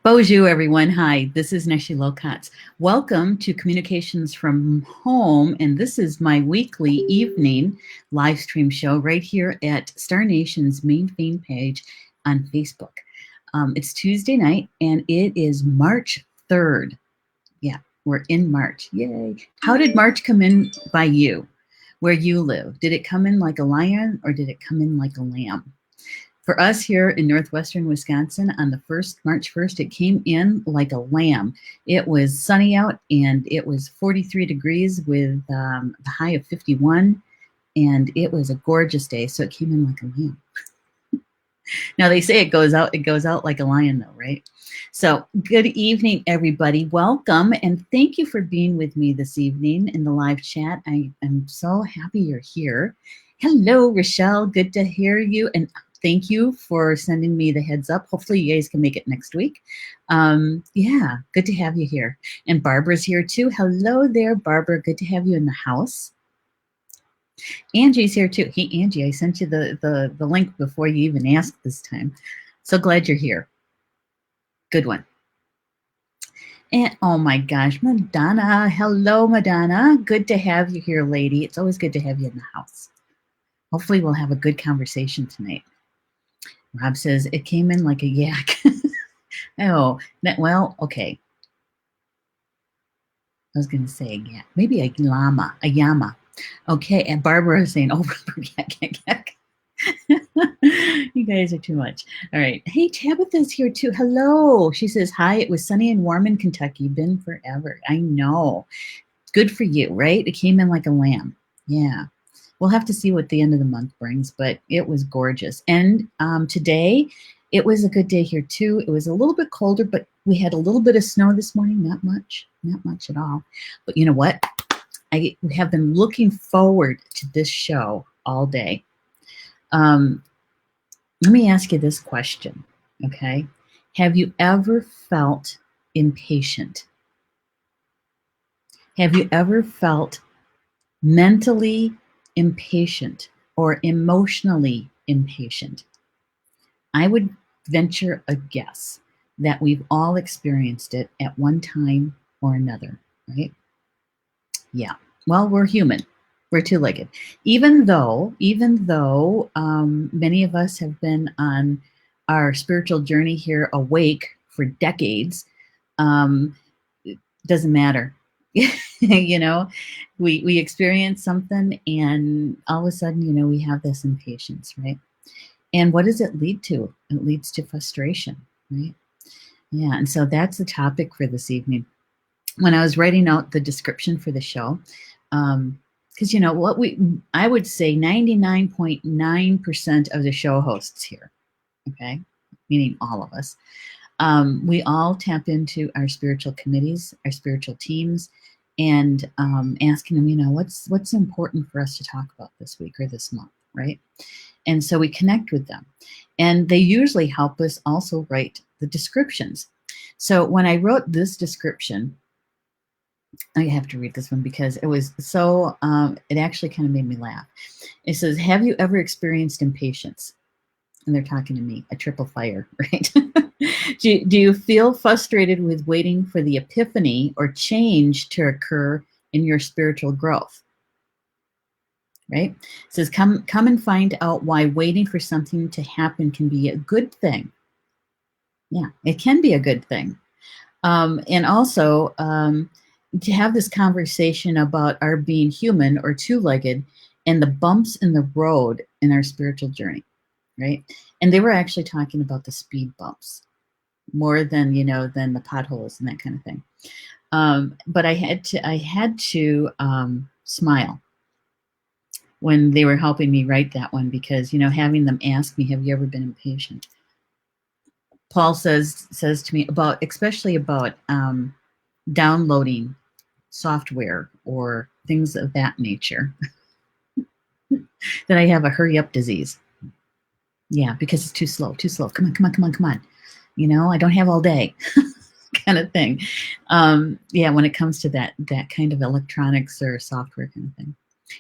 Bonjour, everyone. Hi, this is Neshi Lokotz. Welcome to Communications from Home, and this is my weekly evening live stream show right here at Star Nation's main fan page on Facebook. It's Tuesday night, and it is March 3rd. Yeah, we're in March. Yay. How did March come in by you, where you live? Did it come in like a lion, or did it come in like a lamb? For us here in northwestern Wisconsin, on the March 1st, it came in like a lamb. It was sunny out, and it was 43 degrees with the high of 51, and it was a gorgeous day. So it came in like a lamb. Now they say it goes out like a lion, though, right? So good evening, everybody. Welcome, and thank you for being with me this evening in the live chat. I am so happy you're here. Hello, Rochelle. Good to hear you. And thank you for sending me the heads up. Hopefully you guys can make it next week. Yeah, good to have you here. And Barbara's here too. Hello there, Barbara. Good to have you in the house. Angie's here too. Hey, Angie, I sent you the link before you even asked this time. So glad you're here. Good one. And oh my gosh, Madonna. Hello, Madonna. Good to have you here, lady. It's always good to have you in the house. Hopefully we'll have a good conversation tonight. Rob says, it came in like a yak. Oh, well, okay. I was going to say a yak. Maybe a llama, a llama. Okay, and Barbara is saying, oh, yak. You guys are too much. All right. Hey, Tabitha's here too. Hello. She says, hi, it was sunny and warm in Kentucky. Been forever. I know. Good for you, right? It came in like a lamb. Yeah. We'll have to see what the end of the month brings, but it was gorgeous. And today, it was a good day here too. It was a little bit colder, but we had a little bit of snow this morning. Not much at all. But you know what? I have been looking forward to this show all day. Let me ask you this question, okay? Have you ever felt impatient? Have you ever felt mentally impatient or emotionally impatient? I would venture a guess that we've all experienced it at one time or another, right? Yeah. Well, we're human. We're two-legged. Even though many of us have been on our spiritual journey here awake for decades, it doesn't matter. You know, we experience something, and all of a sudden, we have this impatience, right? And what does it lead to? It leads to frustration, right? Yeah, and so that's the topic for this evening. When I was writing out the description for the show, because I would say 99.9% of the show hosts here, okay, meaning all of us, we all tap into our spiritual committees, our spiritual teams, and asking them, what's important for us to talk about this week or this month, right? And so we connect with them, and they usually help us also write the descriptions. So when I wrote this description, I have to read this one because it was so, it actually kind of made me laugh. It says, have you ever experienced impatience? And they're talking to me, a triple fire, right? do you feel frustrated with waiting for the epiphany or change to occur in your spiritual growth? Right? It says, come and find out why waiting for something to happen can be a good thing. Yeah, it can be a good thing. And also, to have this conversation about our being human or two-legged and the bumps in the road in our spiritual journey, right? And they were actually talking about the speed bumps more than the potholes and that kind of thing. But I had to smile when they were helping me write that one, because having them ask me, have you ever been impatient? Paul says to me especially about downloading software or things of that nature, that I have a hurry up disease. Yeah, because it's too slow. Come on. I don't have all day kind of thing. Yeah, when it comes to that kind of electronics or software kind of thing.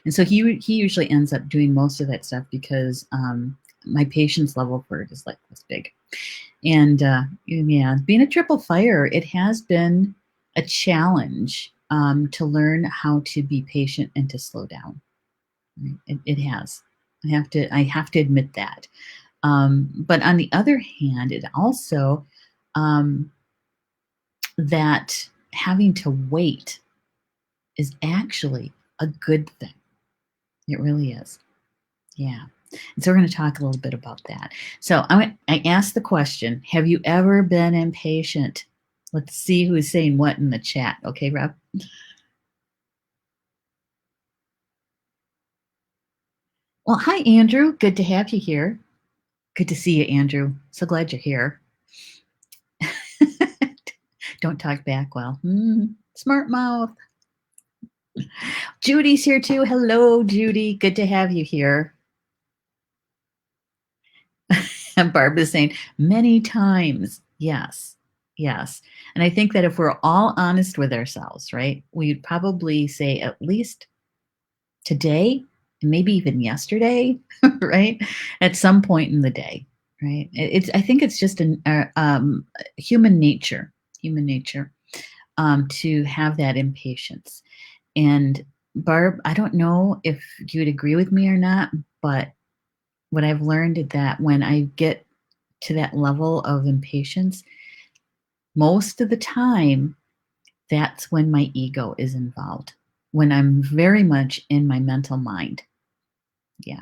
And so he usually ends up doing most of that stuff because my patience level for it is like this big. And yeah, being a triple fire, it has been a challenge to learn how to be patient and to slow down. Right? It has. I have to admit that. But on the other hand, it also um, that having to wait is actually a good thing. It really is. Yeah. And so we're going to talk a little bit about that. So I asked the question, have you ever been impatient? Let's see who's saying what in the chat. Okay, Rob? Well, hi, Andrew. Good to have you here. Good to see you, Andrew. So glad you're here. Don't talk back well. Smart mouth. Judy's here too. Hello, Judy. Good to have you here. And Barbara's saying many times. Yes. Yes. And I think that if we're all honest with ourselves, right, we'd probably say at least today and maybe even yesterday, right, at some point in the day, right? I think it's just human nature, to have that impatience. And Barb, I don't know if you'd agree with me or not, but what I've learned is that when I get to that level of impatience, most of the time, that's when my ego is involved, when I'm very much in my mental mind. Yeah.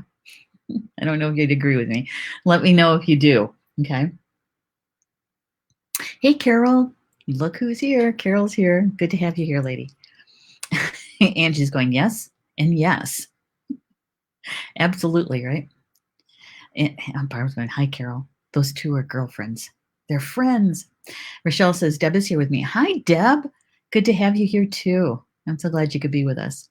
I don't know if you'd agree with me. Let me know if you do. Okay. Hey, Carol. Look who's here. Carol's here. Good to have you here, lady. Angie's going, yes, and yes. Absolutely, right? And Barbara's going, hi, Carol. Those two are girlfriends. They're friends. Rochelle says, Deb is here with me. Hi, Deb. Good to have you here, too. I'm so glad you could be with us.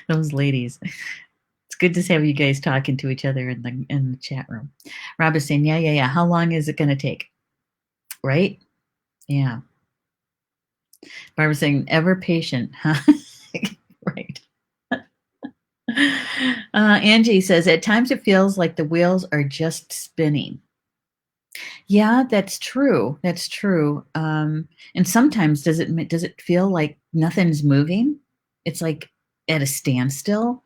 Those ladies. It's good to have you guys talking to each other in the chat room. Rob is saying, yeah. How long is it going to take? Right? Yeah. Barbara's saying, ever patient, huh? Right. Angie says, at times it feels like the wheels are just spinning. Yeah, that's true. That's true. And sometimes does it feel like nothing's moving? It's like at a standstill,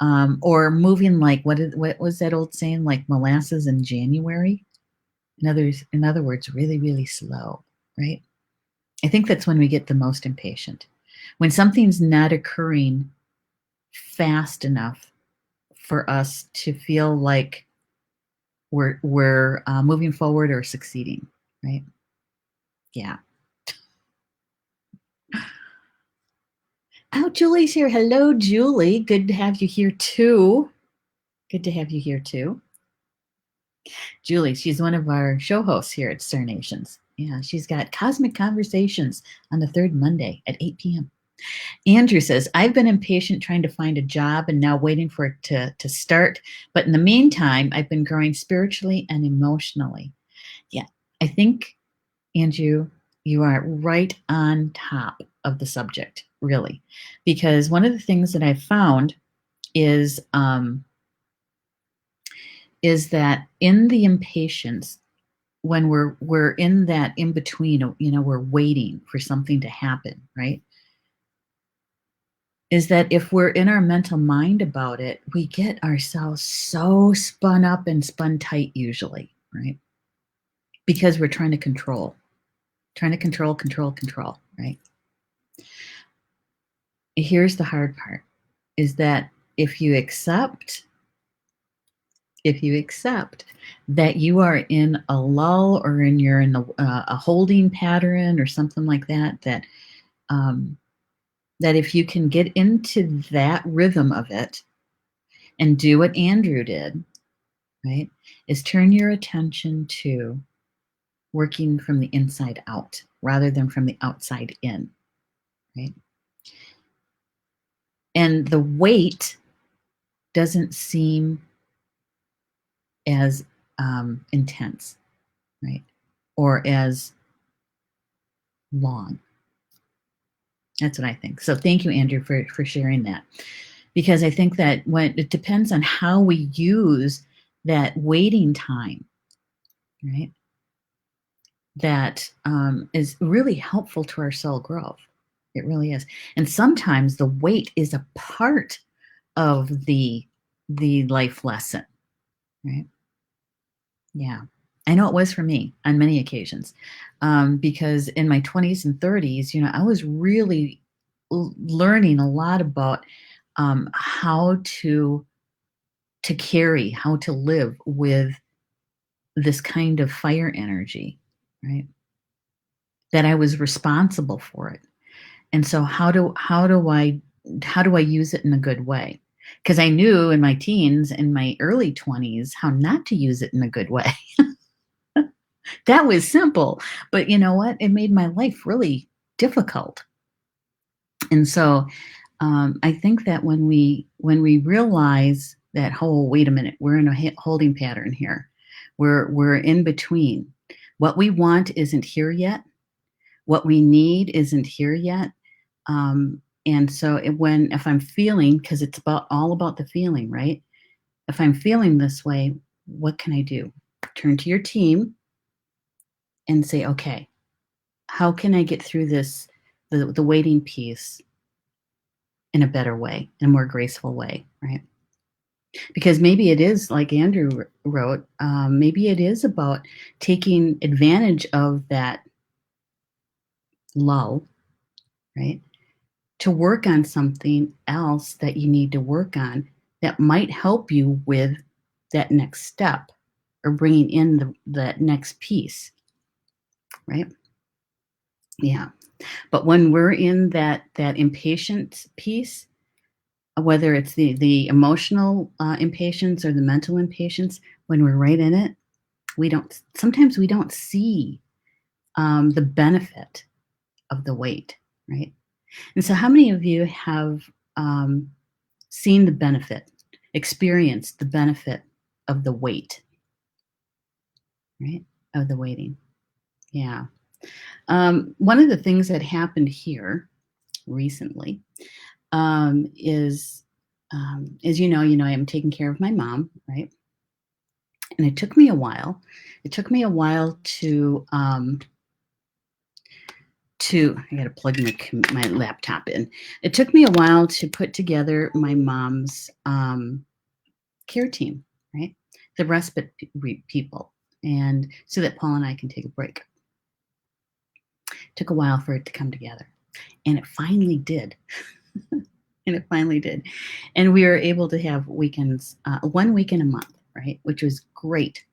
or moving like what was that old saying, like molasses in January? In other words, really, really slow, right? I think that's when we get the most impatient. When something's not occurring fast enough for us to feel like we're moving forward or succeeding, right? Yeah. Oh, Julie's here. Hello, Julie. Good to have you here too. Good to have you here too. Julie, she's one of our show hosts here at Star Nations. Yeah, she's got Cosmic Conversations on the third Monday at 8 p.m. Andrew says, I've been impatient trying to find a job and now waiting for it to start. But in the meantime, I've been growing spiritually and emotionally. Yeah, I think, Andrew, you are right on top of the subject, really. Because one of the things that I've found is that in the impatience, when we're in that in between, we're waiting for something to happen, right? Is that if we're in our mental mind about it, we get ourselves so spun up and spun tight usually, right? Because we're trying to control, right? Here's the hard part is that if you accept that you are in a lull or you're in a holding pattern or something like that, that if you can get into that rhythm of it and do what Andrew did, right, is turn your attention to working from the inside out rather than from the outside in, right? And the weight doesn't seem as intense, right? Or as long. That's what I think. So thank you, Andrew, for sharing that. Because I think that when it depends on how we use that waiting time, right? That is really helpful to our soul growth. It really is. And sometimes the wait is a part of the life lesson, right? Yeah. I know it was for me on many occasions, because in my 20s and 30s, I was really learning a lot about how to carry, how to live with this kind of fire energy, right? That I was responsible for it. And so how do I use it in a good way? Because I knew in my teens and my early 20s how not to use it in a good way. That was simple, but you know what? It made my life really difficult. And so I think that when we realize that, oh, wait a minute, we're in a holding pattern here. We're in between. What we want isn't here yet. What we need isn't here yet. And so if I'm feeling, because it's all about the feeling, right? If I'm feeling this way, what can I do? Turn to your team and say, okay, how can I get through this, the waiting piece in a better way, in a more graceful way, right? Because maybe it is like Andrew wrote, maybe it is about taking advantage of that lull, right? To work on something else that you need to work on that might help you with that next step or bringing in that next piece, right? Yeah. But when we're in that impatient piece, whether it's the emotional impatience or the mental impatience, when we're right in it, sometimes we don't see the benefit of the wait, right? And so how many of you have seen the benefit, experienced the benefit of the wait, right? Of the waiting. Yeah. One of the things that happened here recently is, as I am taking care of my mom, right? And it took me a while. It took me a while to I got to plug my laptop in. It took me a while to put together my mom's care team, right? The respite people, and so that Paul and I can take a break. It took a while for it to come together, and it finally did. And it finally did. And we were able to have weekends, 1 weekend a month, right? Which was great.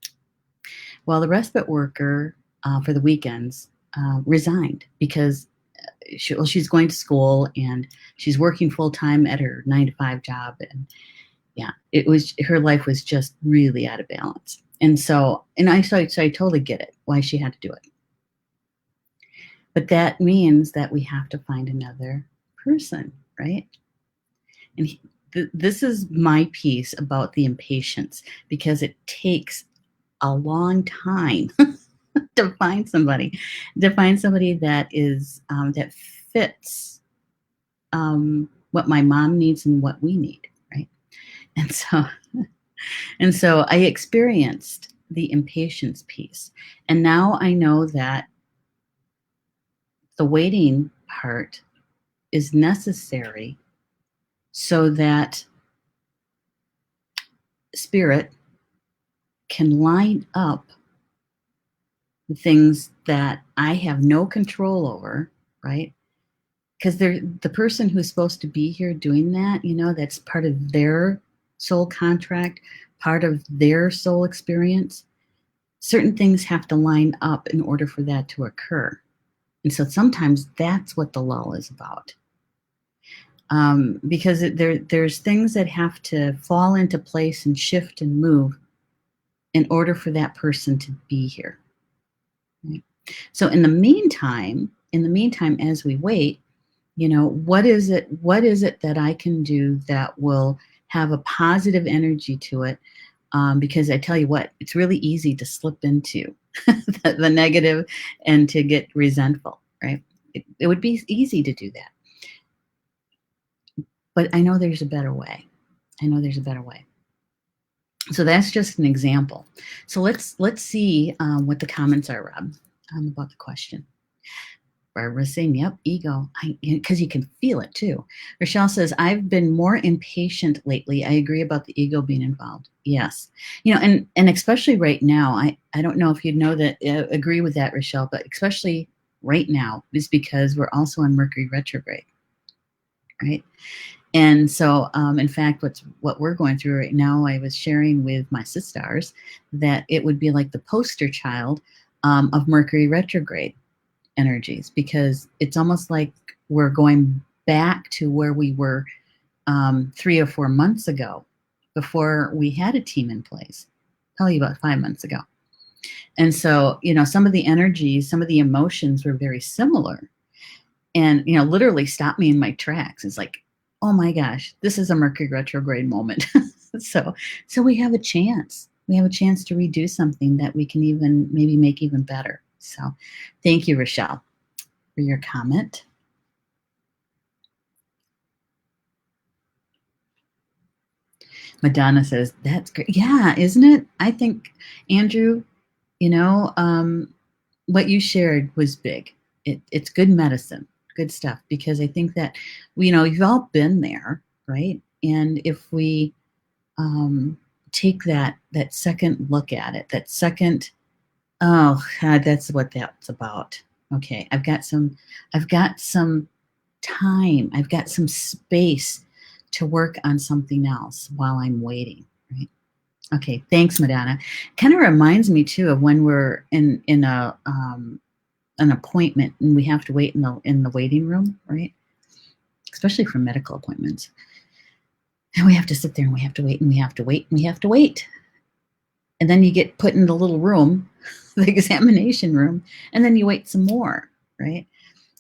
Well, the respite worker for the weekends resigned because she's going to school and she's working full time at her 9-to-5 job. And yeah, her life was just really out of balance. And so I totally get it why she had to do it. But that means that we have to find another person, right? And this is my piece about the impatience, because it takes a long time to find somebody that is that fits what my mom needs and what we need, right? And so I experienced the impatience piece, and now I know that the waiting part is necessary so that spirit can line up the things that I have no control over, right? Because the person who's supposed to be here doing that, that's part of their soul contract, part of their soul experience. Certain things have to line up in order for that to occur. And so sometimes that's what the lull is about. Because there's things that have to fall into place and shift and move in order for that person to be here. Right? So in the meantime, as we wait, what is it that I can do that will have a positive energy to it? Because I tell you what, it's really easy to slip into the negative and to get resentful, right? It would be easy to do that. But I know there's a better way. So that's just an example. So let's see what the comments are, Rob, about the question. Barbara's saying, yep, ego, because you can feel it too. Rochelle says, I've been more impatient lately. I agree about the ego being involved. Yes. And especially right now, I don't know if you'd know that, agree with that, Rochelle, but especially right now is because we're also on Mercury retrograde, right? And so, in fact, what we're going through right now, I was sharing with my sisters that it would be like the poster child of Mercury retrograde energies, because it's almost like we're going back to where we were 3 or 4 months ago before we had a team in place, probably about 5 months ago. And so, some of the energies, some of the emotions were very similar, and, literally stopped me in my tracks. It's like, oh my gosh, this is a Mercury retrograde moment. so we have a chance. We have a chance to redo something that we can even maybe make even better. So thank you, Rochelle, for your comment. Madonna says, that's great. Yeah, isn't it? I think, Andrew, what you shared was big. It's good medicine, good stuff, because I think that, you've all been there, right? And if we take that second look at it, that second, oh God, that's what that's about. Okay, I've got some time, I've got some space to work on something else while I'm waiting, right? Okay, thanks, Madonna. Kind of reminds me too of when we're in a an appointment and we have to wait in the waiting room, right? Especially for medical appointments. And we have to sit there and we have to wait and we have to wait and we have to wait. And then you get put in the little room, the examination room, and then you wait some more, right?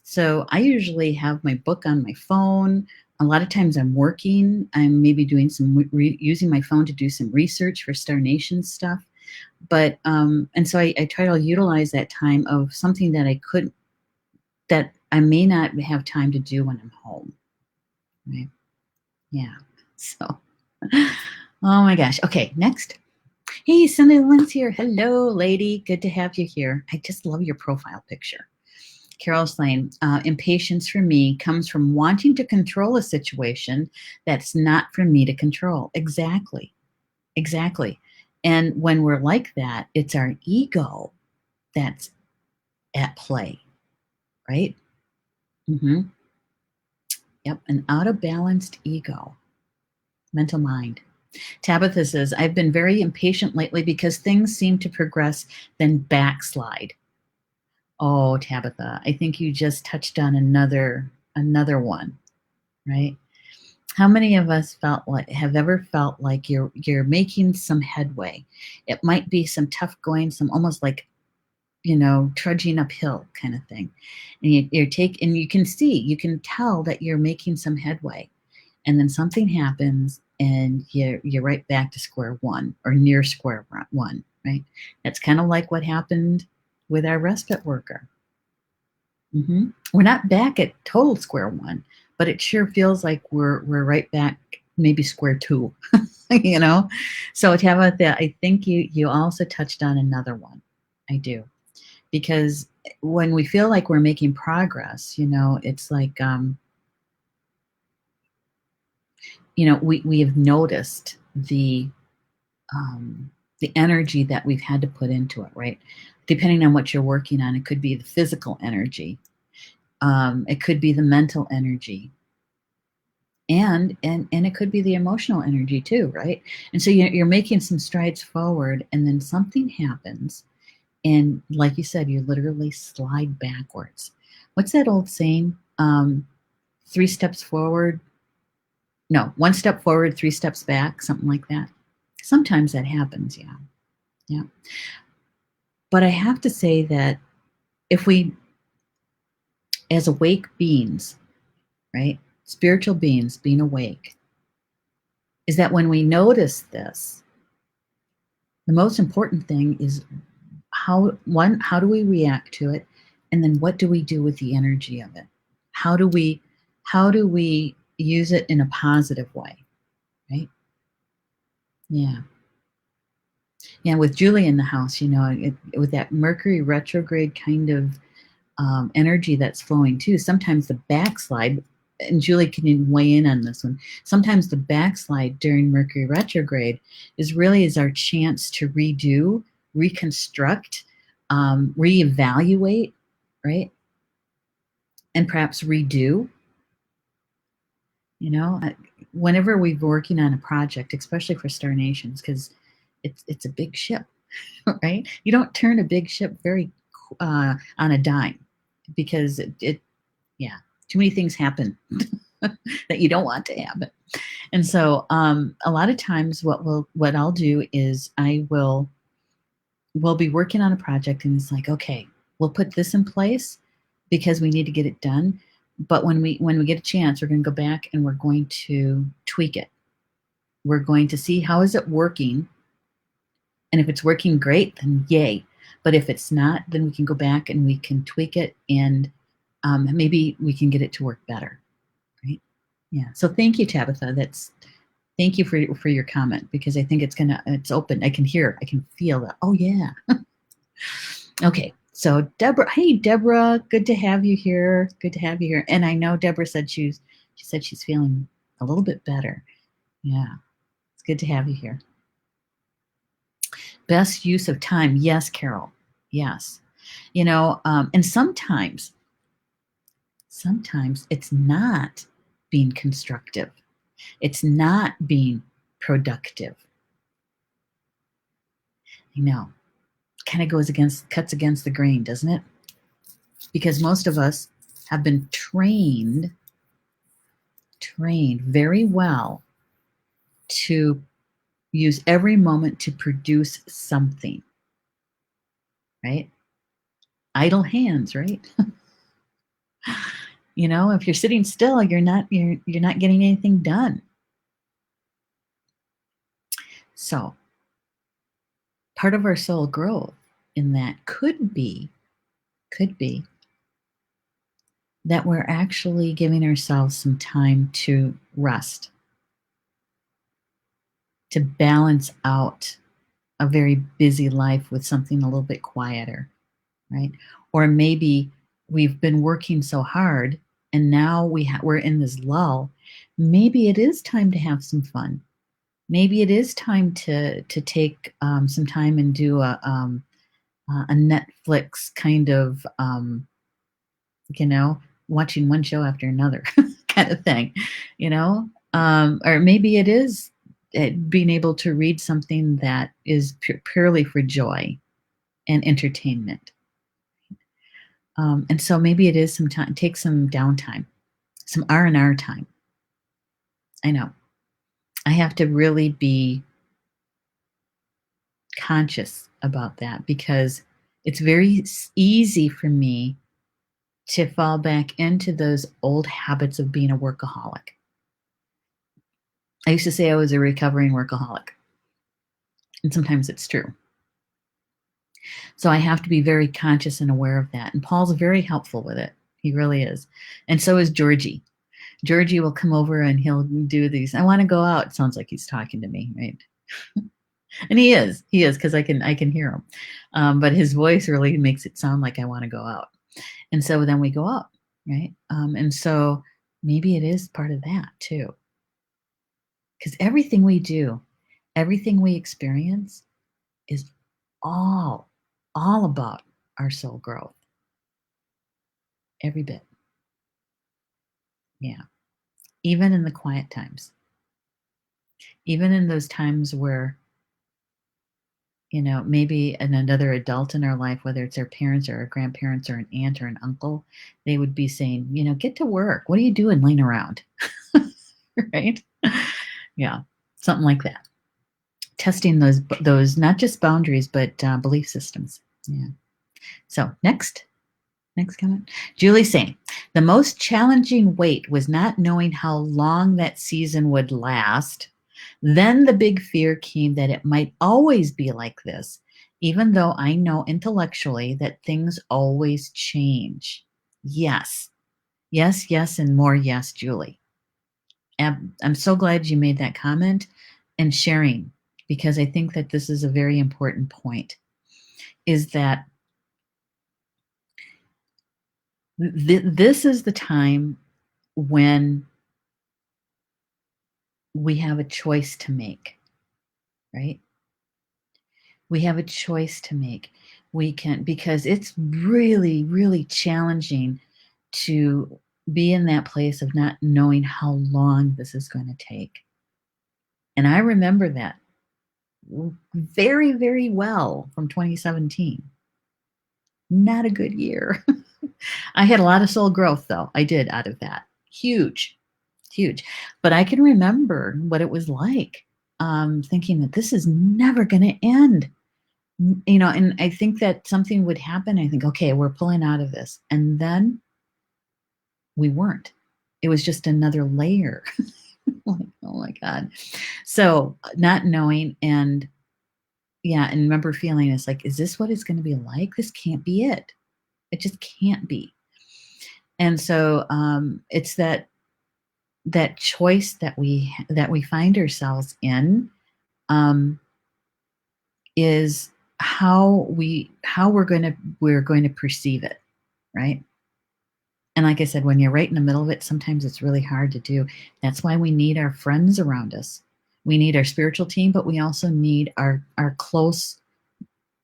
So I usually have my book on my phone. A lot of times I'm working. I'm maybe doing some using my phone to do some research for Star Nation stuff. But and so I try to utilize that time of something that I may not have time to do when I'm home. Right? Yeah. So, oh my gosh. Okay, next. Hey, Sunday Lynn's here. Hello, lady. Good to have you here. I just love your profile picture. Carol Slane, impatience for me comes from wanting to control a situation that's not for me to control. Exactly. Exactly. And when we're like that, it's our ego that's at play, right? Mm-hmm. Yep, an out of balanced ego, mental mind. Tabitha says, I've been very impatient lately because things seem to progress, then backslide. Oh, Tabitha, I think you just touched on another one, right? How many of us have ever felt like you're making some headway? It might be some tough going, some almost like, trudging uphill kind of thing. And and you can tell that you're making some headway. And then something happens and you're right back to square one or near square one, right? That's kind of like what happened with our respite worker. Mm-hmm. We're not back at total square one, but it sure feels like we're right back, maybe square two, So Tabitha, I think you also touched on another one. I do, because when we feel like we're making progress, it's like we have noticed the energy that we've had to put into it, right? Depending on what you're working on, it could be the physical energy, it could be the mental energy, and it could be the emotional energy too, right? And so you're making some strides forward, and then something happens, and like you said, you literally slide backwards. What's that old saying? 3 steps forward. No, 1 step forward, 3 steps back, something like that. Sometimes that happens, yeah. Yeah. But I have to say that if we, as awake beings, right, spiritual beings being awake, is that when we notice this, the most important thing is how do we react to it? And then what do we do with the energy of it? How do we use it in a positive way, right? Yeah. Yeah, with Julie in the house, with that Mercury retrograde kind of energy that's flowing too. Sometimes the backslide, and Julie can weigh in on this one. Sometimes the backslide during Mercury retrograde is our chance to redo, reconstruct, reevaluate, right? And perhaps redo. Whenever we're working on a project, especially for Star Nations, because it's a big ship, right? You don't turn a big ship very on a dime, because yeah, too many things happen that you don't want to happen. And so a lot of times what I'll do is we'll be working on a project, and it's like, okay, we'll put this in place because we need to get it done. But when we get a chance, we're going to go back and we're going to tweak it. We're going to see how is it working. And if it's working great, then yay. But if it's not, then we can go back and we can tweak it, and maybe we can get it to work better, right? Yeah. So thank you, Tabitha. Thank you for your comment, because I think it's open. I can feel that. Oh yeah. Okay. So Deborah, hey Deborah, good to have you here. Good to have you here. And I know Deborah said she said she's feeling a little bit better. Yeah. It's good to have you here. Best use of time. Yes, Carol. Yes. And sometimes it's not being constructive. It's not being productive. Kind of cuts against the grain, doesn't it? Because most of us have been trained very well to use every moment to produce something, right? Idle hands, right? If you're sitting still, you're not getting anything done. So part of our soul growth in that could be that we're actually giving ourselves some time to rest, to balance out a very busy life with something a little bit quieter, right? Or maybe we've been working so hard and now we're in this lull. Maybe it is time to have some fun. Maybe it is time to take some time and do a Netflix kind of watching one show after another kind of thing, or maybe it is being able to read something that is purely for joy and entertainment. And so maybe it is take some downtime, some R&R time. I know I have to really be conscious about that, because it's very easy for me to fall back into those old habits of being a workaholic. I used to say I was a recovering workaholic, and sometimes it's true. So I have to be very conscious and aware of that. And Paul's very helpful with it. He really is. And so is Georgie. Georgie will come over and he'll do these. I want to go out. It sounds like he's talking to me, right? And he is, because I can hear him. But his voice really makes it sound like I want to go out. And so then we go out, right? And so maybe it is part of that too. Because everything we do, everything we experience is all about our soul growth. Every bit. Yeah. Even in the quiet times. Even in those times where, maybe another adult in our life, whether it's our parents or our grandparents or an aunt or an uncle, they would be saying, get to work. What are you doing laying around? Right? Yeah. Something like that. Testing those not just boundaries, but belief systems. Yeah. So next comment. Julie saying, the most challenging wait was not knowing how long that season would last. Then the big fear came that it might always be like this, even though I know intellectually that things always change. Yes, and more yes, Julie. I'm so glad you made that comment and sharing, because I think that this is a very important point, is that this is the time when we have a choice to make, right? We have a choice to make. We can, because it's really, really challenging to be in that place of not knowing how long this is going to take. And I remember that very, very well from 2017. Not a good year. I had a lot of soul growth, though. I did out of that. Huge, huge. But I can remember what it was like, thinking that this is never going to end. And I think that something would happen. I think, okay, we're pulling out of this. And then we weren't. It was just another layer. Like, oh my God. So not knowing, and yeah, and remember feeling it's like, is this what it's going to be like? This can't be it. It just can't be. And so it's that choice that we find ourselves in, is how we're going to perceive it, right? And like I said, when you're right in the middle of it, sometimes it's really hard to do. That's why we need our friends around us. We need our spiritual team, but we also need our close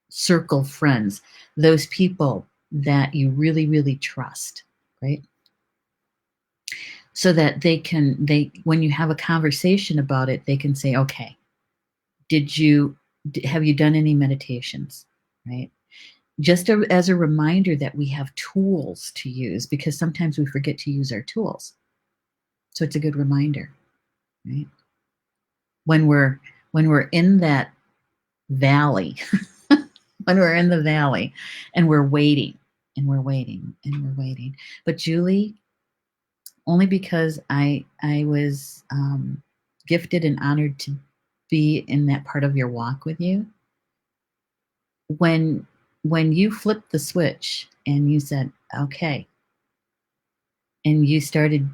circle friends, those people that you really, really trust, right? So that when you have a conversation about it, they can say, okay, have you done any meditations, right? Just as a reminder that we have tools to use, because sometimes we forget to use our tools. So it's a good reminder, right? When we're in that valley, when we're in the valley and we're waiting and we're waiting and we're waiting. But Julie, only because I was gifted and honored to be in that part of your walk with you, when you flipped the switch and you said, okay, and you started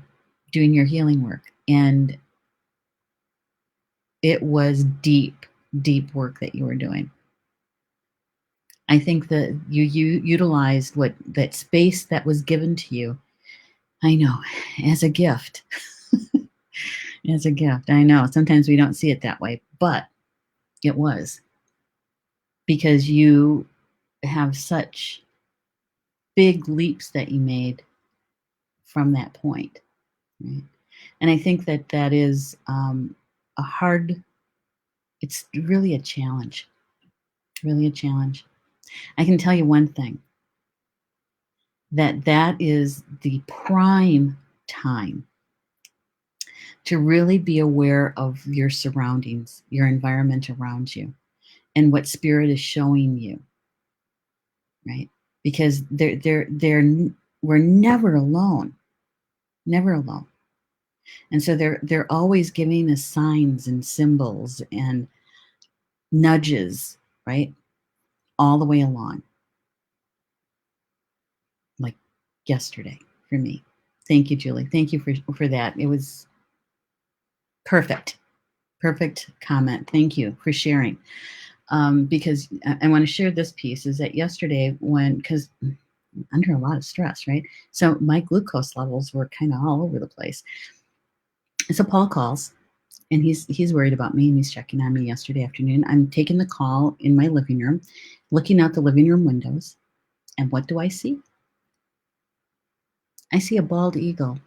doing your healing work, and it was deep, deep work that you were doing. I think that you utilized that space that was given to you. I know, as a gift. As a gift. I know. Sometimes we don't see it that way, but it was, because you have such big leaps that you made from that point. Right? And I think that is it's really a challenge. Really a challenge. I can tell you one thing, that is the prime time to really be aware of your surroundings, your environment around you, and what spirit is showing you, right? Because we're never alone, never alone. And so they're always giving us signs and symbols and nudges, right? All the way along. Like yesterday for me. Thank you, Julie. Thank you for that. It was perfect. Perfect comment. Thank you for sharing. Because I want to share this piece, is that yesterday, because I'm under a lot of stress, right? So my glucose levels were kind of all over the place. So Paul calls, and he's worried about me, and he's checking on me yesterday afternoon. I'm taking the call in my living room, looking out the living room windows, and what do I see? I see a bald eagle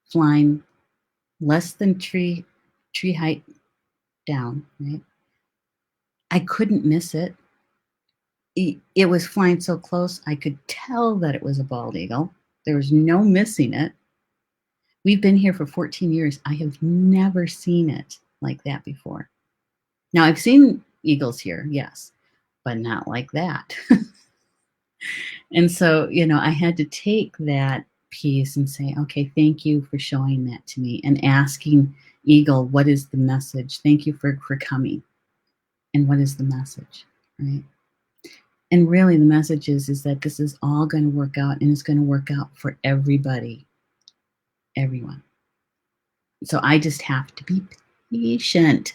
flying less than tree height down, right? I couldn't miss it. It was flying so close, I could tell that it was a bald eagle. There was no missing it. We've been here for 14 years. I have never seen it like that before. Now, I've seen eagles here, yes, but not like that. And so, I had to take that piece and say, okay, thank you for showing that to me, and asking Eagle, what is the message? Thank you for coming. And what is the message, right? And really the message is that this is all going to work out, and it's going to work out for everybody, everyone. So I just have to be patient.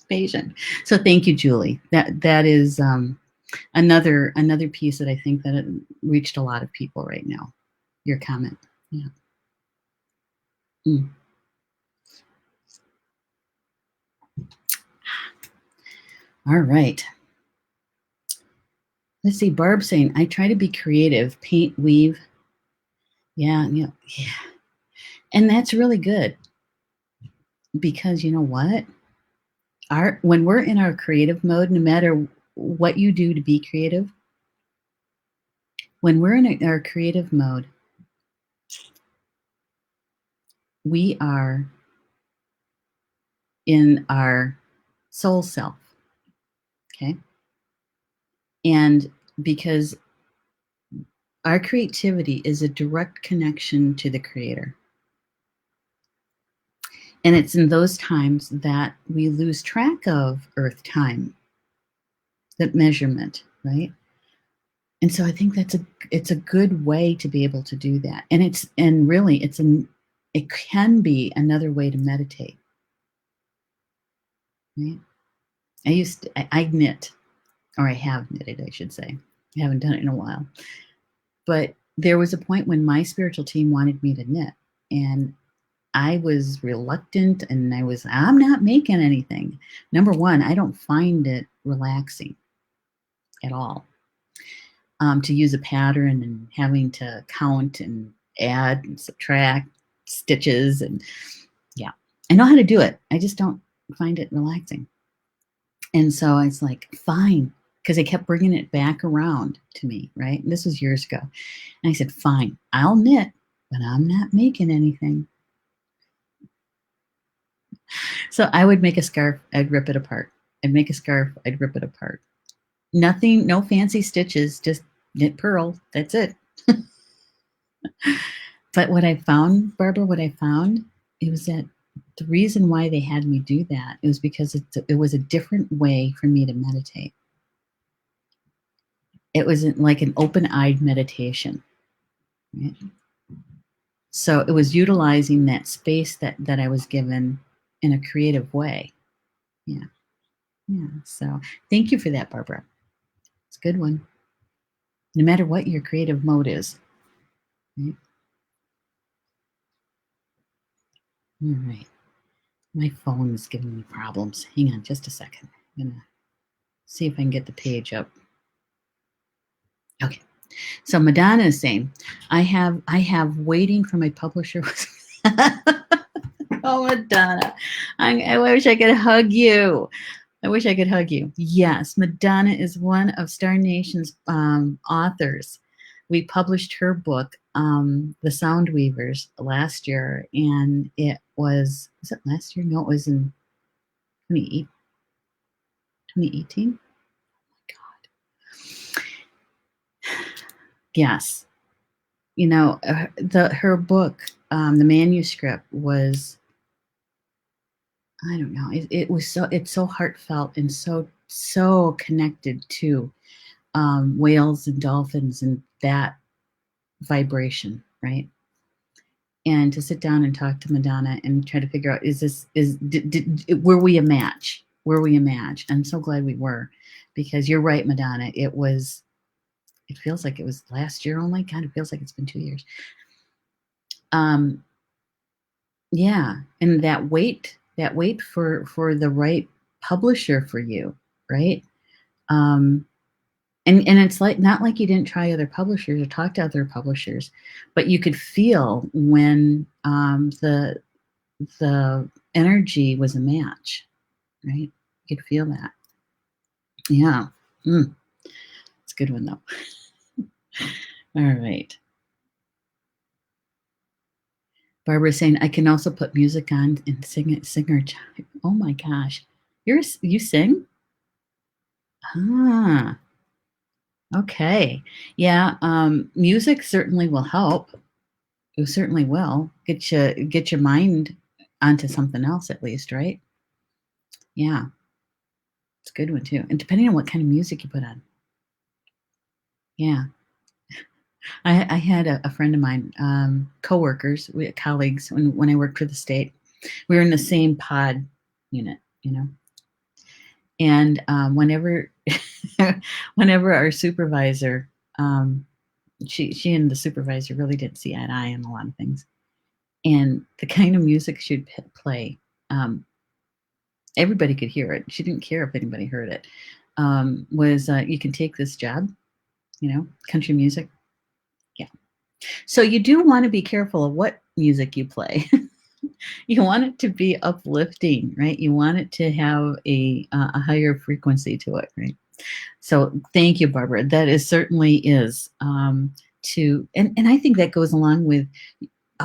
Patient. So thank you, Julie. That is another piece that I think that it reached a lot of people right now. Your comment. Yeah. Mm. All right. Let's see. Barb saying, I try to be creative, paint, weave. Yeah, yeah. And that's really good because you know what? When we're in our creative mode, no matter what you do to be creative, when we're in our creative mode, we are in our soul self. Okay. And because our creativity is a direct connection to the creator. And it's in those times that we lose track of earth time, that measurement, right? And so I think it's a good way to be able to do that. And it can be another way to meditate. Right? I knit, or I have knitted, I should say. I haven't done it in a while. But there was a point when my spiritual team wanted me to knit, and I was reluctant, and I'm not making anything. Number one, I don't find it relaxing at all. To use a pattern and having to count and add and subtract stitches, and yeah, I know how to do it. I just don't find it relaxing. And so I was like, fine, because they kept bringing it back around to me, right? And this was years ago. And I said, fine, I'll knit, but I'm not making anything. So I would make a scarf, I'd rip it apart. I'd make a scarf, I'd rip it apart. Nothing, no fancy stitches, just knit purl. That's it. But what I found, Barbara, it was that the reason why they had me do that, it was because it was a different way for me to meditate. It was like an open-eyed meditation. Right? So it was utilizing that space that I was given in a creative way. Yeah. Yeah. So thank you for that, Barbara. It's a good one. No matter what your creative mode is. Right? All right. My phone is giving me problems. Hang on just a second. I'm going to see if I can get the page up. Okay. So Madonna is saying, I have waiting for my publisher. Oh, Madonna. I wish I could hug you. I wish I could hug you. Yes, Madonna is one of Star Nation's authors. We published her book, The Sound Weavers, last year, and it was it last year? No, it was in 2018. Oh my God. Yes. You know, her book, the manuscript was, I don't know, it's so heartfelt and so connected to whales and dolphins and that vibration, right? And to sit down and talk to Madonna and try to figure out, were we a match? Were we a match? I'm so glad we were, because you're right, Madonna. It feels like it was last year only. God, it feels like it's been 2 years. Yeah, and that wait for the right publisher for you, right? And it's like, not like you didn't try other publishers or talk to other publishers, but you could feel when the energy was a match, right? You could feel that. Yeah. It's a good one though. All right. Barbara's saying, I can also put music on and sing or jive. Oh my gosh. You sing? Ah, okay. Yeah. Music certainly will help. It certainly will get your mind onto something else at least, right? Yeah. It's a good one too. And depending on what kind of music you put on. Yeah. I had a friend of mine, coworkers, colleagues when I worked for the state. We were in the same pod unit, you know. And whenever whenever our supervisor, she and the supervisor really didn't see eye to eye on a lot of things. And the kind of music she'd play, everybody could hear it. She didn't care if anybody heard it. Was you can take this job, country music. Yeah. So you do want to be careful of what music you play. You want it to be uplifting, right? You want it to have a higher frequency to it, right? So thank you, Barbara. That is certainly is and I think that goes along with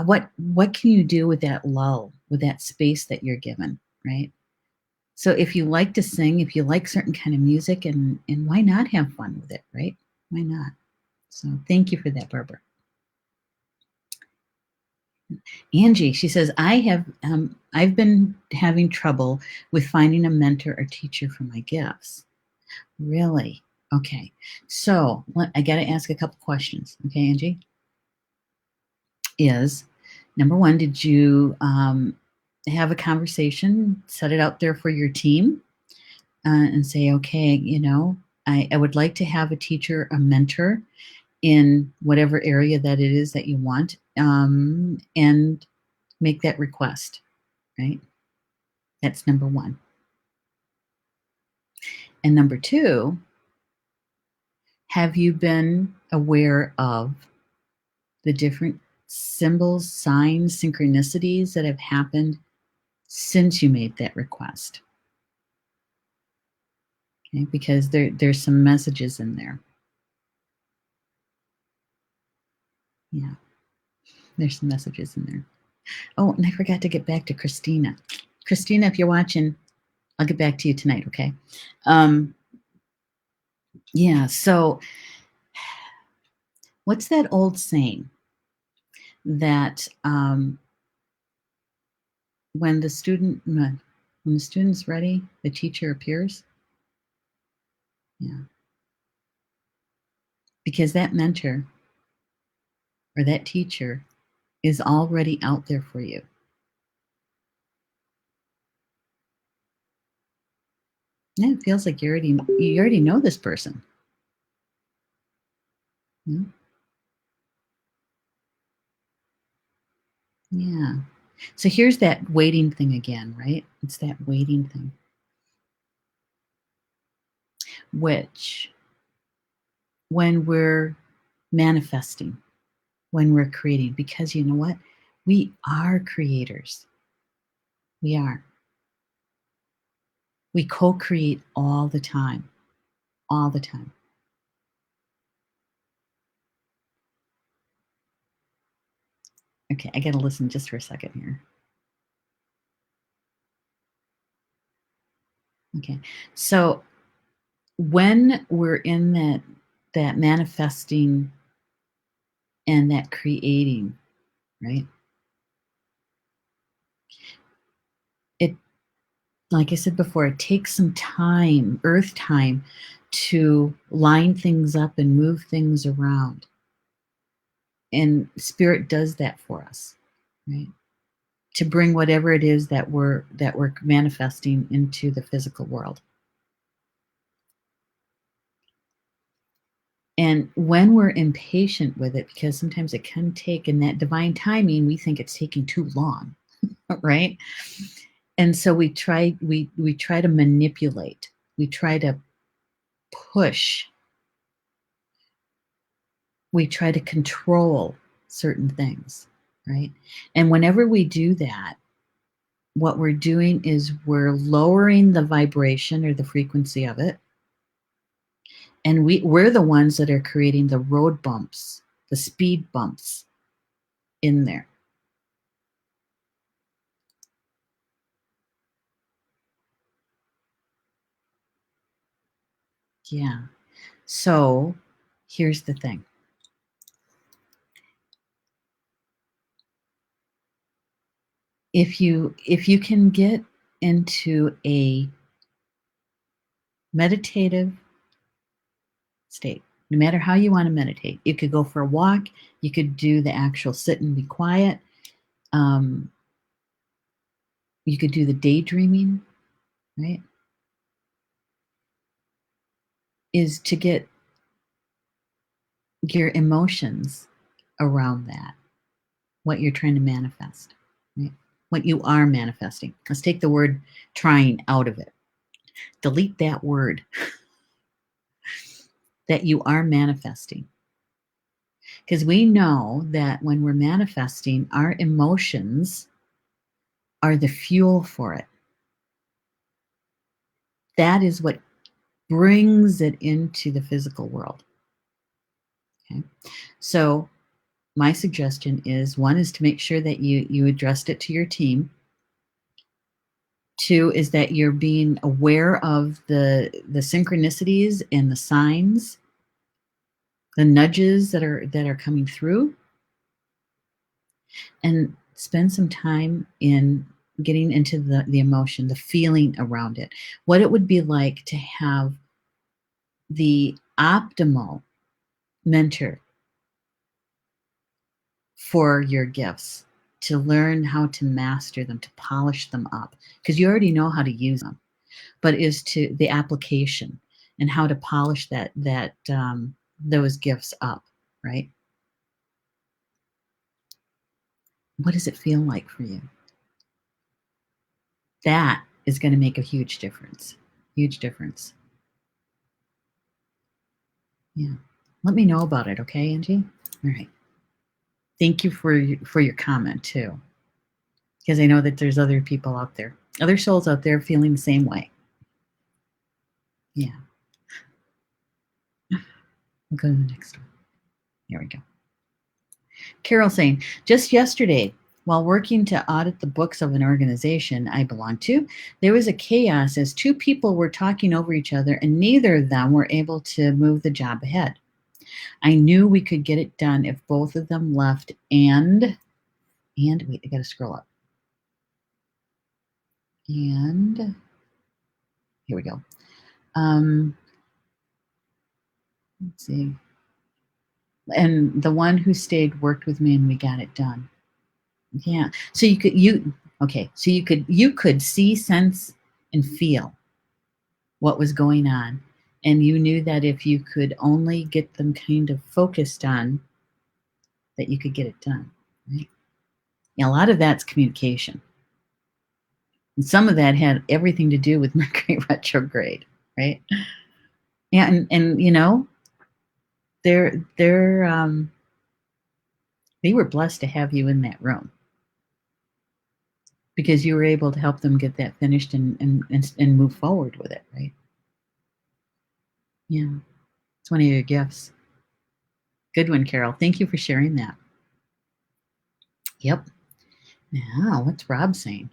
what can you do with that lull, with that space that you're given, right? So if you like to sing, if you like certain kind of music, and why not have fun with it, right? Why not? So thank you for that, Barbara. Angie, she says, I've been having trouble with finding a mentor or teacher for my gifts. Really? Okay. So I got to ask a couple questions. Okay, Angie? Is number one, did you have a conversation, set it out there for your team, and say, okay, I would like to have a teacher, a mentor in whatever area that it is that you want, and make that request, right? That's number one. And number two, have you been aware of the different symbols, signs, synchronicities that have happened since you made that request? Okay, because there's some messages in there. Yeah, there's some messages in there. Oh, and I forgot to get back to Christina. Christina, if you're watching, I'll get back to you tonight, okay? Yeah, so what's that old saying that when the student's ready, the teacher appears? Yeah. Because that mentor or that teacher is already out there for you. Yeah, it feels like you already know this person. Yeah. Yeah. So here's that waiting thing again, right? It's that waiting thing. Which, when we're manifesting, when we're creating, because you know what? We are creators. We are. We co-create all the time. All the time. Okay, I gotta listen just for a second here. Okay. So when we're in that manifesting and that creating, right? It, like I said before, it takes some time, earth time, to line things up and move things around. And spirit does that for us, right? To bring whatever it is that we're manifesting into the physical world. And when we're impatient with it, because sometimes it can take, in that divine timing, we think it's taking too long, right? And so we try to manipulate, we try to push, we try to control certain things, right? And whenever we do that, what we're doing is we're lowering the vibration or the frequency of it. And we're the ones that are creating the road bumps, the speed bumps in there. Yeah. So here's the thing. If you can get into a meditative state, no matter how you want to meditate, you could go for a walk, you could do the actual sit and be quiet, you could do the daydreaming, right? is to get your emotions around that, what you're trying to manifest, right? What you are manifesting. Let's take the word trying out of it. Delete that word that you are manifesting. Because we know that when we're manifesting, our emotions are the fuel for it. That is what brings it into the physical world. Okay. So my suggestion is, one is to make sure that you addressed it to your team. Two is that you're being aware of the synchronicities and the signs, the nudges that are coming through, and spend some time in getting into the emotion, the feeling around it, what it would be like to have the optimal mentor for your gifts, to learn how to master them, to polish them up, because you already know how to use them, but is to the application and how to polish those gifts up, right? What does it feel like for you? That is going to make a huge difference. Huge difference. Yeah. Let me know about it, okay, Angie? All right. Thank you for your comment too, because I know that there's other people out there, other souls out there feeling the same way. Yeah. We'll go to the next one. Here we go. Carol saying, just yesterday, while working to audit the books of an organization I belong to, there was a chaos as two people were talking over each other and neither of them were able to move the job ahead. I knew we could get it done if both of them left and wait, I gotta scroll up. And here we go. Let's see. And the one who stayed worked with me and we got it done. Yeah. So you could see, sense, and feel what was going on. And you knew that if you could only get them kind of focused on, that you could get it done. Right? Yeah, a lot of that's communication. And some of that had everything to do with Mercury retrograde, right? Yeah, and you know, they were blessed to have you in that room because you were able to help them get that finished and move forward with it, right? Yeah, it's one of your gifts. Good one, Carol. Thank you for sharing that. Yep. Now, what's Rob saying?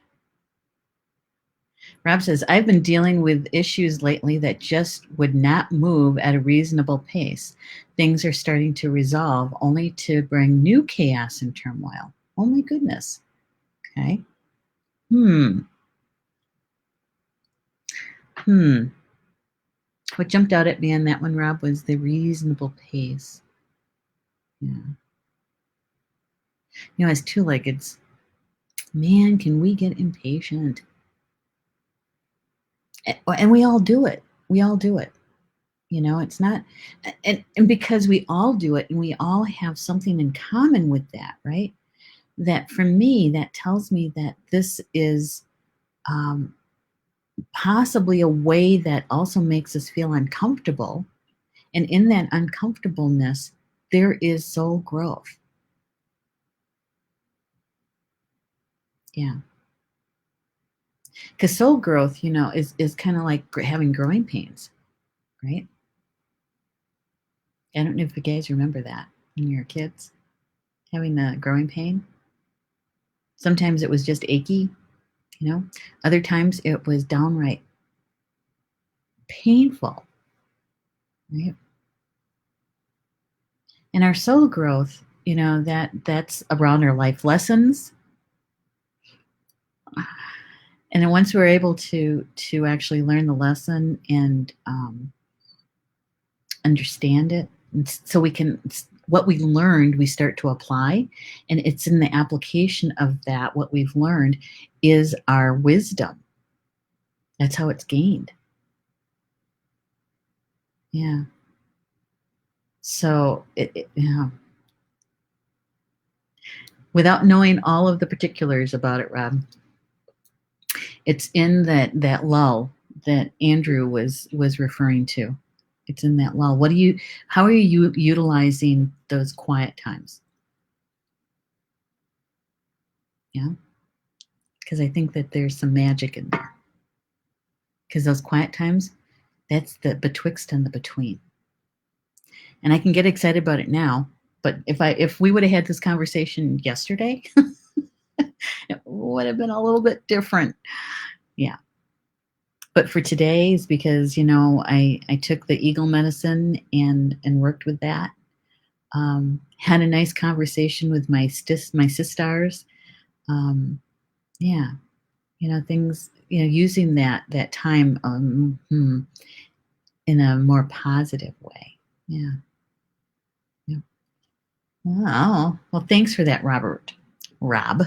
Rob says, I've been dealing with issues lately that just would not move at a reasonable pace. Things are starting to resolve only to bring new chaos and turmoil. Oh my goodness. Okay. What jumped out at me on that one, Rob, was the reasonable pace. Yeah. You know, as two-leggeds, man, can we get impatient? And we all do it. We all do it. You know, it's not, and because we all do it and we all have something in common with that, right? That for me, that tells me that this is possibly a way that also makes us feel uncomfortable. And in that uncomfortableness, there is soul growth. Yeah. Because soul growth, you know, is kind of like having growing pains, right? I don't know if you guys remember that when you were kids, having the growing pain. Sometimes it was just achy, you know. Other times it was downright painful, right? And our soul growth, you know, that's around our life lessons. And then once we're able to actually learn the lesson and understand it, so we can, what we learned, we start to apply, and it's in the application of that, what we've learned is our wisdom. That's how it's gained. Yeah. So, yeah. Without knowing all of the particulars about it, Rob, it's in that lull that Andrew was referring to. It's in that lull. How are you utilizing those quiet times? Yeah, because I think that there's some magic in there. Because those quiet times, that's the betwixt and the between. And I can get excited about it now, but if we would have had this conversation yesterday, it would have been a little bit different. Yeah. But for today is because, I took the eagle medicine and worked with that. Had a nice conversation with my sisters. Yeah, things, using that time in a more positive way. Yeah. Yeah. Oh, well, thanks for that, Rob.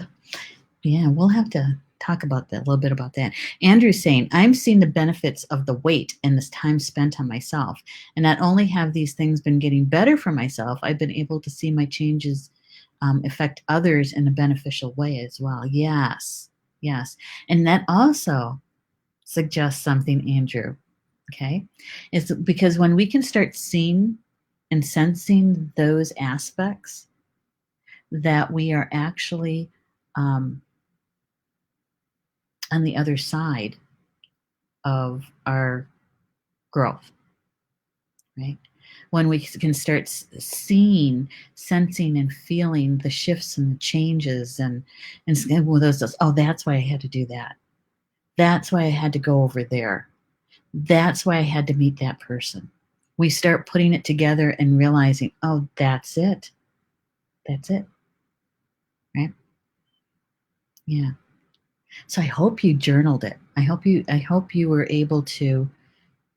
Yeah, we'll have to talk about that a little bit about that. Andrew's saying, I'm seeing the benefits of the wait and this time spent on myself. And not only have these things been getting better for myself, I've been able to see my changes affect others in a beneficial way as well. Yes, yes. And that also suggests something, Andrew. Okay. It's because when we can start seeing and sensing those aspects, that we are actually um, on the other side of our growth, right? When we can start seeing, sensing, and feeling the shifts and the changes, and well, those, oh, that's why I had to do that. That's why I had to go over there. That's why I had to meet that person. We start putting it together and realizing, oh, that's it. That's it. Right? Yeah. So I hope you journaled it. I hope you were able to,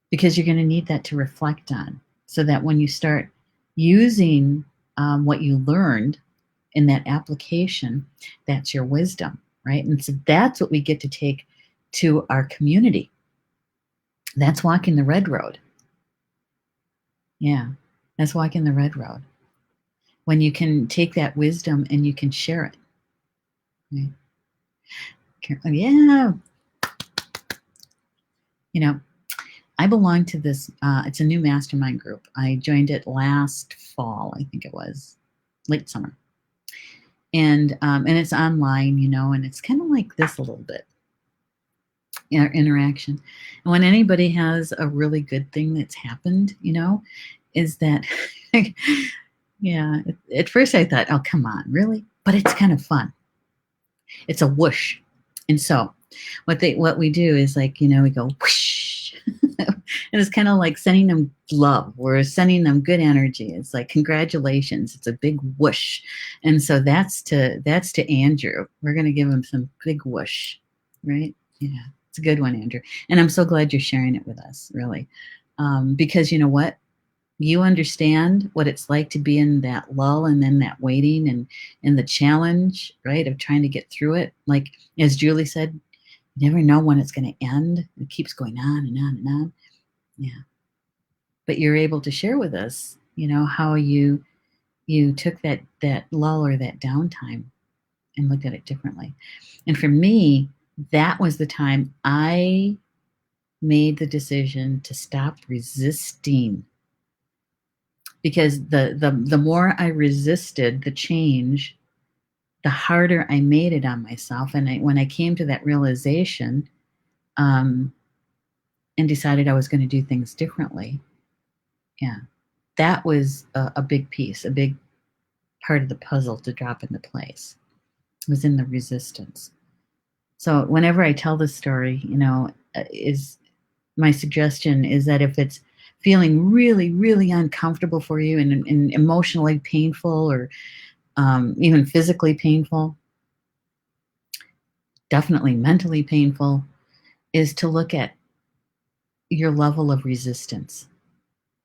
because you're going to need that to reflect on, so that when you start using what you learned in that application, that's your wisdom, right? And so that's what we get to take to our community. That's walking the red road. Yeah, that's walking the red road. When you can take that wisdom and you can share it. Right? Yeah. I belong to this, it's a new mastermind group. I joined it last fall, I think it was, late summer. And it's online, and it's kind of like this a little bit, interaction. And when anybody has a really good thing that's happened, is that, yeah, at first I thought, oh, come on, really? But it's kind of fun. It's a whoosh. And so what we do is, like, we go whoosh. And it's kind of like sending them love. We're sending them good energy. It's like, congratulations. It's a big whoosh. And so that's to Andrew. We're going to give him some big whoosh, right? Yeah, it's a good one, Andrew. And I'm so glad you're sharing it with us, really. Because you know what? You understand what it's like to be in that lull and then that waiting and the challenge, right, of trying to get through it. Like, as Julie said, you never know when it's going to end. It keeps going on and on and on. Yeah. But you're able to share with us, how you took that lull or that downtime and looked at it differently. And for me, that was the time I made the decision to stop resisting, because the more I resisted the change, the harder I made it on myself. And when I came to that realization, um, and decided I was going to do things differently, yeah, that was a big piece, a big part of the puzzle to drop into place. It was in the resistance. So whenever I tell this story, is my suggestion is that if it's feeling really, really uncomfortable for you and emotionally painful, or even physically painful, definitely mentally painful, is to look at your level of resistance,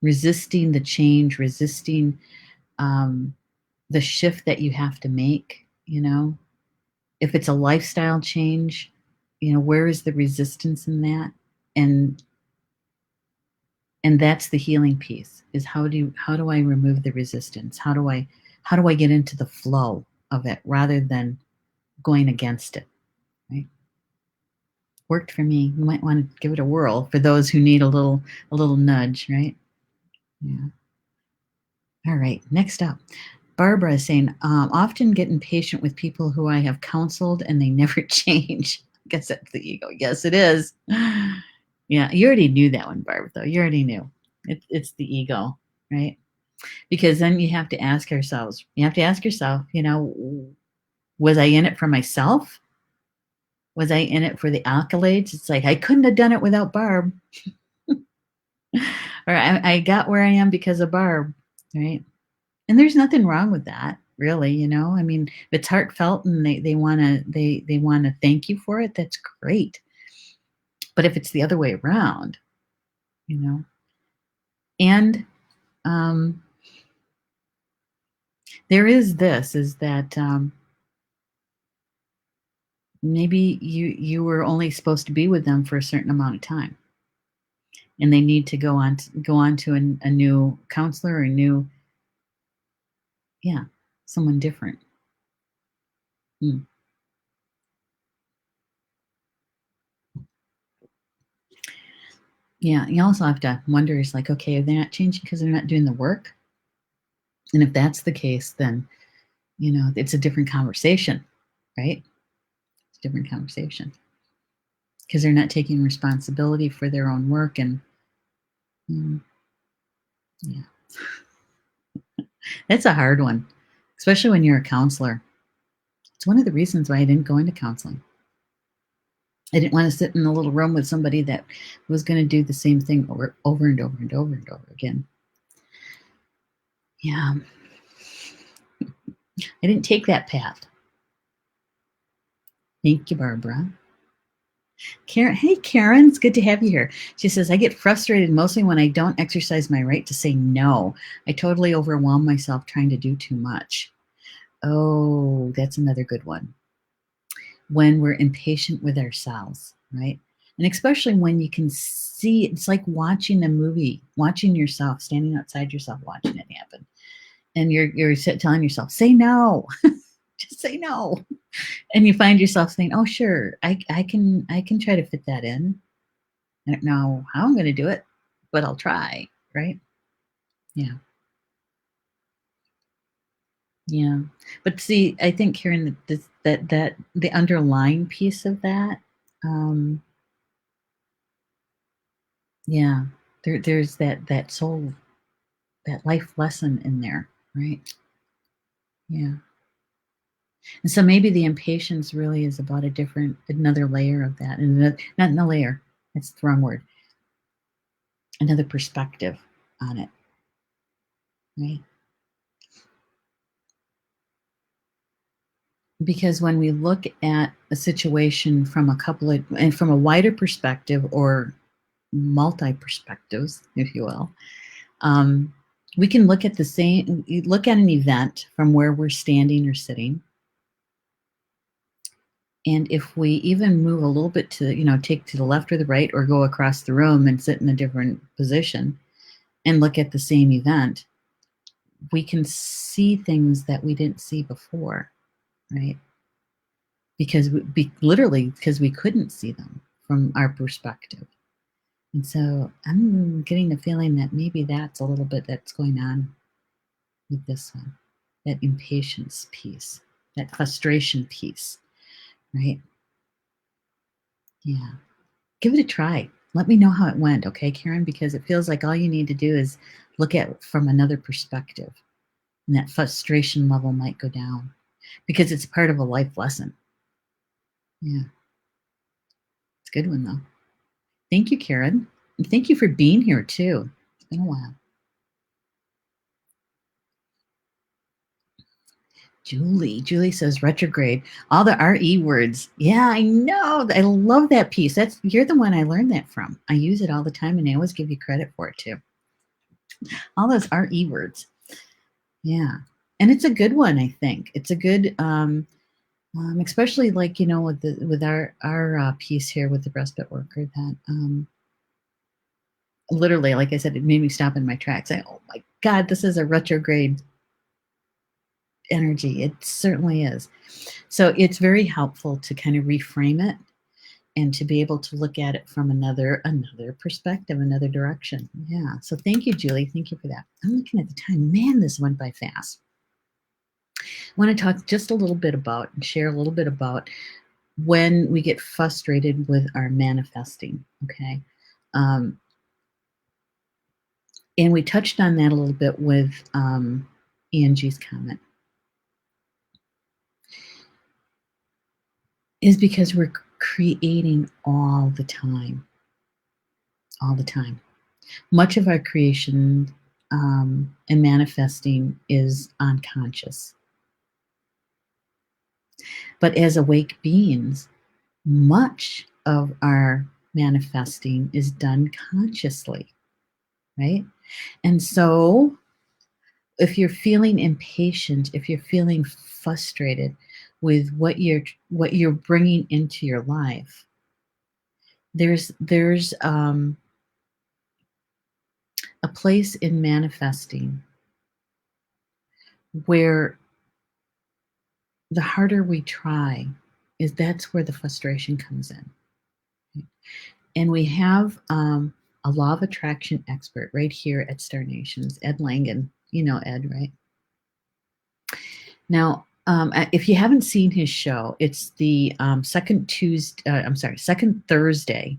resisting the change, resisting um, the shift that you have to make. If it's a lifestyle change, where is the resistance in that? And And that's the healing piece, is how do I remove the resistance? How do I get into the flow of it rather than going against it, right? Worked for me. You might want to give it a whirl for those who need a little nudge, right? Yeah. All right, next up. Barbara is saying, often get impatient with people who I have counseled and they never change. I guess that's the ego. Yes, it is. Yeah, you already knew that one, Barbara, though. You already knew. It's the ego, right? Because then you have to ask yourself, was I in it for myself? Was I in it for the accolades? It's like, I couldn't have done it without Barb. Or I got where I am because of Barb, right? And there's nothing wrong with that, really. I mean, if it's heartfelt and they want to thank you for it, that's great. But if it's the other way around, and there is that maybe you were only supposed to be with them for a certain amount of time, and they need to go on to a new counselor or a new, someone different. Yeah, you also have to wonder, is like, okay, are they not changing because they're not doing the work? And if that's the case, then it's a different conversation, right? It's a different conversation because they're not taking responsibility for their own work. And yeah, that's a hard one, especially when you're a counselor. It's one of the reasons why I didn't go into counseling. I didn't want to sit in a little room with somebody that was going to do the same thing over and over and over and over again. Yeah. I didn't take that path. Thank you, Barbara. Karen, hey Karen, it's good to have you here. She says, I get frustrated mostly when I don't exercise my right to say no. I totally overwhelm myself trying to do too much. Oh, that's another good one. When we're impatient with ourselves, right? And especially when you can see, it's like watching a movie, watching yourself, standing outside yourself, watching it happen. And you're telling yourself, say no, just say no. And you find yourself saying, oh, sure, I can try to fit that in. I don't know how I'm going to do it, but I'll try, right? Yeah. Yeah. But see, I think, Karen, that the underlying piece of that, yeah, there's that soul, that life lesson in there, right? Yeah. And so maybe the impatience really is about another layer of that, and not a layer. That's the wrong word. Another perspective on it, right? Because when we look at a situation from from a wider perspective, or multi perspectives, if you will, we can look at an event from where we're standing or sitting. And if we even move a little bit to, take to the left or the right, or go across the room and sit in a different position and look at the same event, we can see things that we didn't see before, right? Literally because we couldn't see them from our perspective. And so I'm getting the feeling that maybe that's a little bit that's going on with this one, that impatience piece, that frustration piece, right? Yeah. Give it a try. Let me know how it went, okay, Karen? Because it feels like all you need to do is look at it from another perspective, and that frustration level might go down because it's part of a life lesson. Yeah. It's a good one, though. Thank you, Karen. And thank you for being here, too. It's been a while. Julie says retrograde. All the RE words. Yeah, I know. I love that piece. You're the one I learned that from. I use it all the time, and I always give you credit for it too. All those RE words. Yeah. And it's a good one, I think. It's a good especially like, with our piece here with the respite worker, that literally, like I said, it made me stop in my tracks. Oh my God, this is a retrograde energy. It certainly is. So it's very helpful to kind of reframe it and to be able to look at it from another perspective, another direction. Yeah. So thank you, Julie. Thank you for that. I'm looking at the time. Man, this went by fast. I want to talk just a little bit about and share a little bit about when we get frustrated with our manifesting. Okay. And we touched on that a little bit with Angie's comment. Is because we're creating all the time. All the time. Much of our creation and manifesting is unconscious. But as awake beings, much of our manifesting is done consciously, right? And so if you're feeling impatient, if you're feeling frustrated with what you're bringing into your life, there's a place in manifesting where the harder we try, is that's where the frustration comes in. And we have a law of attraction expert right here at Star Nations, Ed Langen. You know Ed, right? Now, if you haven't seen his show, it's the second Thursday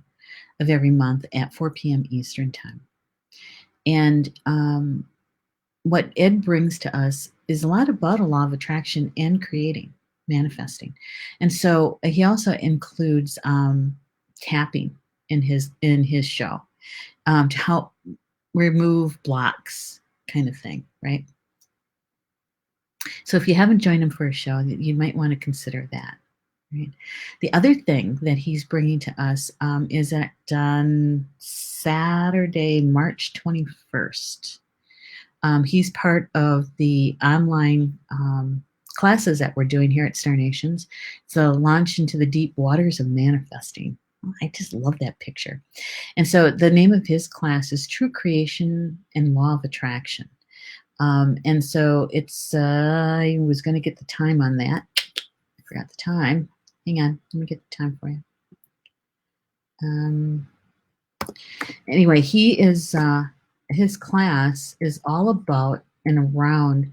of every month at 4 p.m. Eastern Time. And what Ed brings to us is a lot about a law of attraction and creating, manifesting. And so he also includes tapping in his show to help remove blocks, kind of thing, right? So if you haven't joined him for a show, you might want to consider that. Right. The other thing that he's bringing to us is at Saturday, March 21st. He's part of the online classes that we're doing here at Star Nations. It's a launch into the deep waters of manifesting. Oh, I just love that picture. And so the name of his class is True Creation and Law of Attraction. And so it's, I was going to get the time on that. I forgot the time. Hang on, let me get the time for you. Anyway, he is, his class is all about and around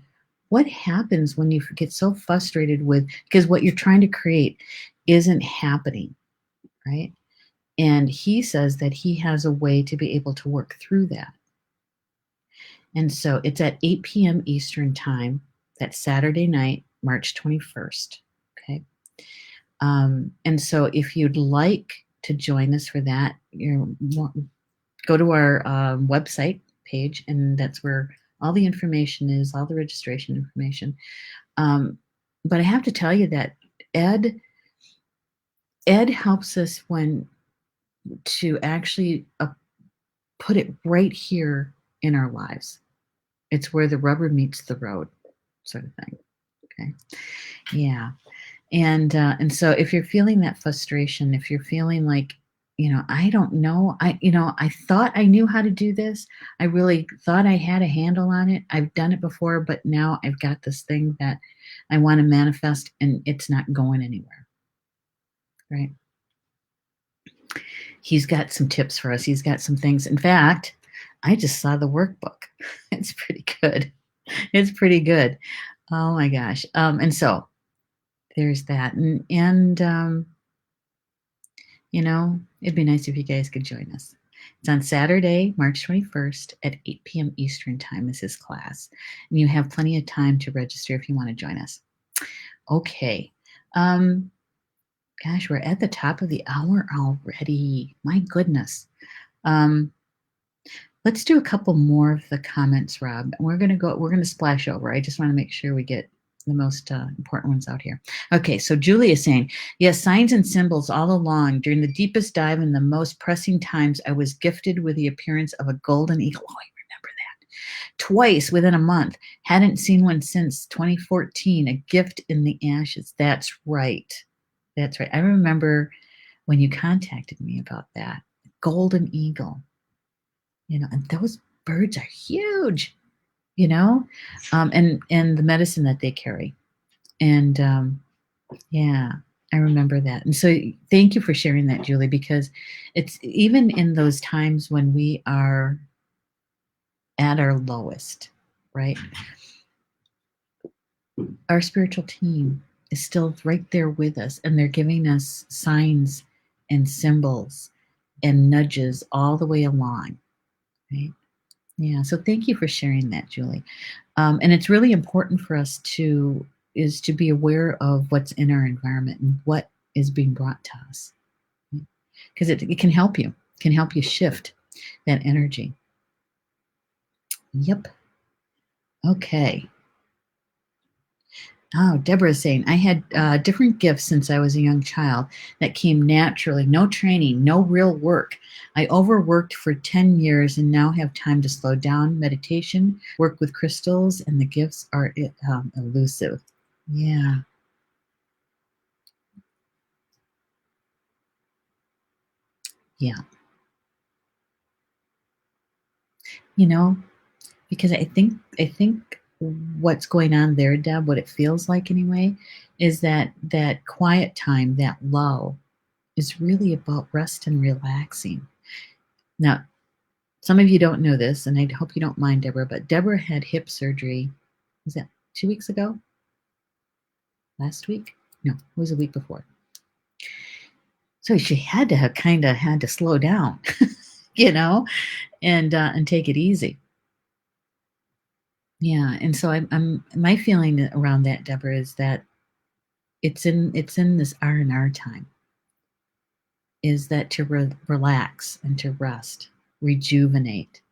what happens when you get so frustrated with, because what you're trying to create isn't happening, right? And he says that he has a way to be able to work through that. And so it's at 8 p.m. Eastern Time. That's Saturday night, March 21st. Okay. And so if you'd like to join us for that, go to our website page, and that's where all the information is, all the registration information. But I have to tell you that Ed helps us to actually put it right here in our lives. It's where the rubber meets the road, sort of thing. Okay. Yeah. And so if you're feeling that frustration, if you're feeling like, I don't know, I thought I knew how to do this. I really thought I had a handle on it. I've done it before, but now I've got this thing that I want to manifest and it's not going anywhere. Right? He's got some tips for us. He's got some things. In fact, I just saw the workbook. It's pretty good. It's pretty good. Oh my gosh. And so there's that. And it'd be nice if you guys could join us. It's on Saturday, March 21st at 8 p.m. Eastern Time is his class. And you have plenty of time to register if you want to join us. Okay. Gosh, we're at the top of the hour already. My goodness. Let's do a couple more of the comments, Rob. We're going to splash over. I just want to make sure we get the most important ones out here. Okay, so Julie is saying, yes, signs and symbols all along. During the deepest dive and the most pressing times, I was gifted with the appearance of a golden eagle. Oh, I remember that. Twice within a month. Hadn't seen one since 2014, a gift in the ashes. That's right. That's right. I remember when you contacted me about that. Golden eagle. and those birds are huge, and the medicine that they carry. And yeah, I remember that. And so thank you for sharing that, Julie, because it's even in those times when we are at our lowest, right? Our spiritual team is still right there with us, and they're giving us signs and symbols and nudges all the way along, right? Yeah. So thank you for sharing that, Julie. And it's really important for us to be aware of what's in our environment and what is being brought to us, because it can help you, shift that energy. Yep. Okay. Oh, Deborah's saying, I had different gifts since I was a young child that came naturally, no training, no real work. I overworked for 10 years and now have time to slow down, meditation, work with crystals, and the gifts are elusive. Yeah. Yeah. Because I think what's going on there, Deb, what it feels like anyway, is that quiet time, that lull, is really about rest and relaxing. Now, some of you don't know this, and I hope you don't mind, Deborah, but Deborah had hip surgery. Was that 2 weeks ago? Last week? No, it was a week before. So she had to have kind of had to slow down, and take it easy. Yeah, and so I'm my feeling around that, Deborah, is that it's in this R&R time, is that to relax and to rest, rejuvenate,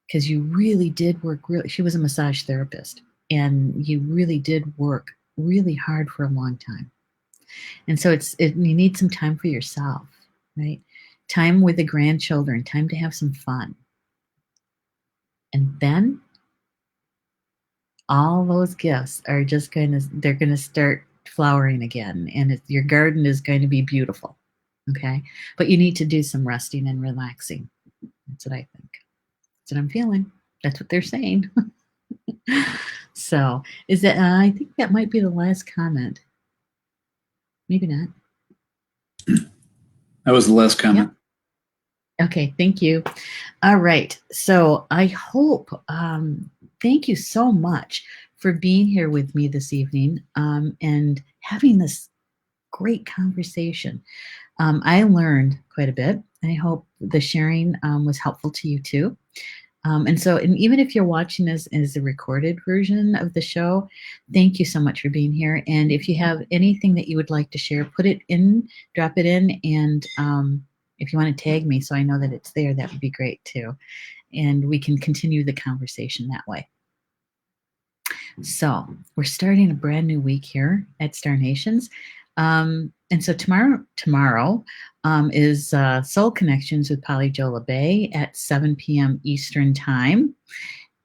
because you really did work she was a massage therapist, and you really did work really hard for a long time. And so you need some time for yourself, right? Time with the grandchildren, time to have some fun. And then all those gifts are just they're going to start flowering again, and your garden is going to be beautiful. Okay. But you need to do some resting and relaxing. That's what I think. That's what I'm feeling. That's what they're saying. So is that, I think that might be the last comment. Maybe not. That was the last comment. Yep. Okay. Thank you. All right. So I hope, thank you so much for being here with me this evening, and having this great conversation. I learned quite a bit. I hope the sharing was helpful to you too. And even if you're watching this as a recorded version of the show, thank you so much for being here. And if you have anything that you would like to share, drop it in. And if you want to tag me so I know that it's there, that would be great too. And we can continue the conversation that way. So we're starting a brand new week here at Star Nations. And so tomorrow is Soul Connections with Polly Jo LeBay at 7 p.m. Eastern Time.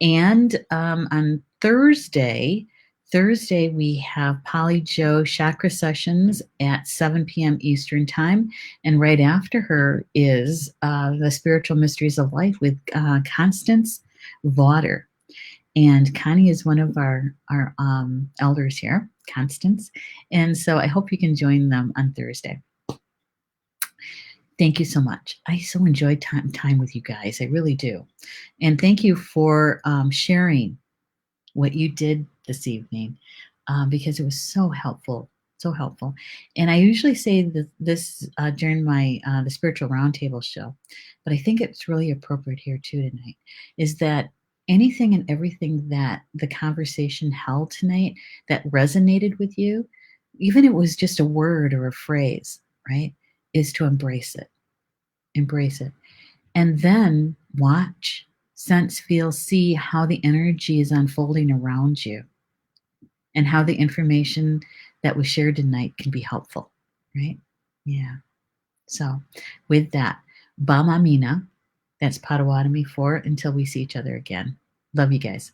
And on Thursday, we have Polly Jo Chakra Sessions at 7 p.m. Eastern Time. And right after her is the Spiritual Mysteries of Life with Constance Vauder. And Connie is one of our elders here, Constance. And so I hope you can join them on Thursday. Thank you so much. I so enjoyed time with you guys. I really do. And thank you for sharing what you did this evening, because it was so helpful. So helpful. And I usually say this during my the Spiritual Roundtable show, but I think it's really appropriate here too tonight, is that anything and everything that the conversation held tonight that resonated with you, even if it was just a word or a phrase, right, is to embrace it. Embrace it. And then watch, sense, feel, see how the energy is unfolding around you and how the information that was shared tonight can be helpful, right? Yeah. So with that, Bamamina, that's Potawatomi for until we see each other again. Love you guys.